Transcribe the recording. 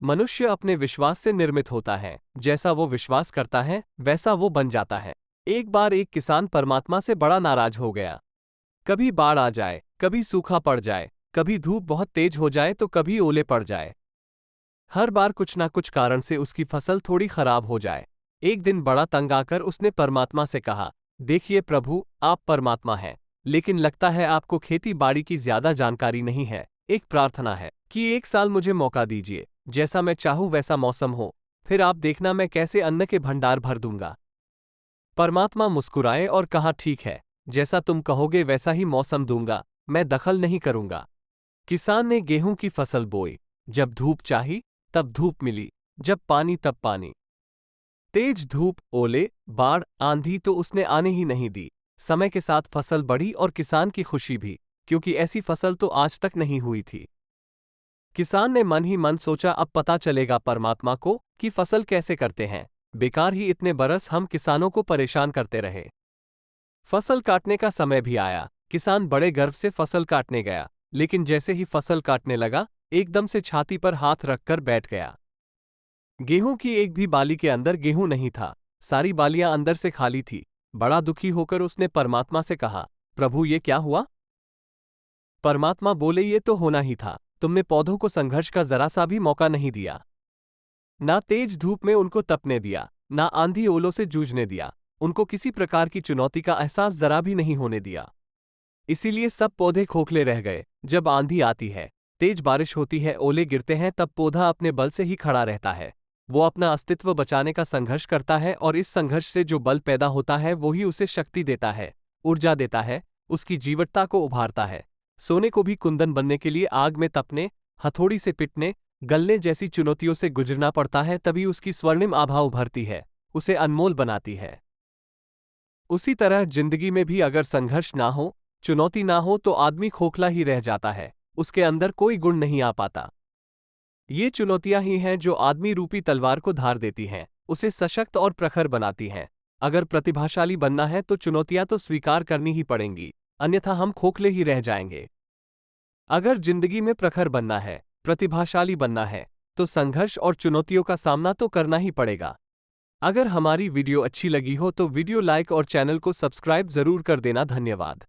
मनुष्य अपने विश्वास से निर्मित होता है। जैसा वो विश्वास करता है वैसा वो बन जाता है। एक बार एक किसान परमात्मा से बड़ा नाराज हो गया। कभी बाढ़ आ जाए, कभी सूखा पड़ जाए, कभी धूप बहुत तेज हो जाए तो कभी ओले पड़ जाए। हर बार कुछ ना कुछ कारण से उसकी फसल थोड़ी खराब हो जाए। एक दिन बड़ा तंग आकर उसने परमात्मा से कहा, देखिए प्रभु, आप परमात्मा हैं, लेकिन लगता है आपको खेती बाड़ी की ज्यादा जानकारी नहीं है। एक प्रार्थना है कि एक साल मुझे मौका दीजिए, जैसा मैं चाहूं वैसा मौसम हो, फिर आप देखना मैं कैसे अन्न के भंडार भर दूंगा। परमात्मा मुस्कुराए और कहा, ठीक है, जैसा तुम कहोगे वैसा ही मौसम दूंगा, मैं दखल नहीं करूंगा। किसान ने गेहूं की फसल बोई। जब धूप चाही तब धूप मिली, जब पानी तब पानी। तेज धूप, ओले, बाढ़, आंधी तो उसने आने ही नहीं दी। समय के साथ फसल बढ़ी और किसान की खुशी भी, क्योंकि ऐसी फसल तो आज तक नहीं हुई थी। किसान ने मन ही मन सोचा, अब पता चलेगा परमात्मा को कि फसल कैसे करते हैं। बेकार ही इतने बरस हम किसानों को परेशान करते रहे। फसल काटने का समय भी आया। किसान बड़े गर्व से फसल काटने गया, लेकिन जैसे ही फसल काटने लगा, एकदम से छाती पर हाथ रखकर बैठ गया। गेहूं की एक भी बाली के अंदर गेहूं नहीं था। सारी बालियां अंदर से खाली थी। बड़ा दुखी होकर उसने परमात्मा से कहा, प्रभु ये क्या हुआ? परमात्मा बोले, ये तो होना ही था। तुमने पौधों को संघर्ष का जरा सा भी मौका नहीं दिया। ना तेज धूप में उनको तपने दिया, ना आंधी ओलों से जूझने दिया। उनको किसी प्रकार की चुनौती का एहसास जरा भी नहीं होने दिया। इसीलिए सब पौधे खोखले रह गए। जब आंधी आती है, तेज बारिश होती है, ओले गिरते हैं, तब पौधा अपने बल से ही खड़ा रहता है। वो अपना अस्तित्व बचाने का संघर्ष करता है और इस संघर्ष से जो बल पैदा होता है वही उसे शक्ति देता है, ऊर्जा देता है, उसकी जीवटता को उभारता है। सोने को भी कुंदन बनने के लिए आग में तपने, हथौड़ी से पिटने, गलने जैसी चुनौतियों से गुजरना पड़ता है, तभी उसकी स्वर्णिम आभा उभरती है, उसे अनमोल बनाती है। उसी तरह जिंदगी में भी अगर संघर्ष ना हो, चुनौती ना हो, तो आदमी खोखला ही रह जाता है, उसके अंदर कोई गुण नहीं आ पाता। ये चुनौतियां ही हैं जो आदमी रूपी तलवार को धार देती हैं, उसे सशक्त और प्रखर बनाती हैं। अगर प्रतिभाशाली बनना है तो चुनौतियां तो स्वीकार करनी ही पड़ेंगी, अन्यथा हम खोखले ही रह जाएंगे। अगर जिंदगी में प्रखर बनना है, प्रतिभाशाली बनना है, तो संघर्ष और चुनौतियों का सामना तो करना ही पड़ेगा। अगर हमारी वीडियो अच्छी लगी हो तो वीडियो लाइक और चैनल को सब्सक्राइब जरूर कर देना। धन्यवाद।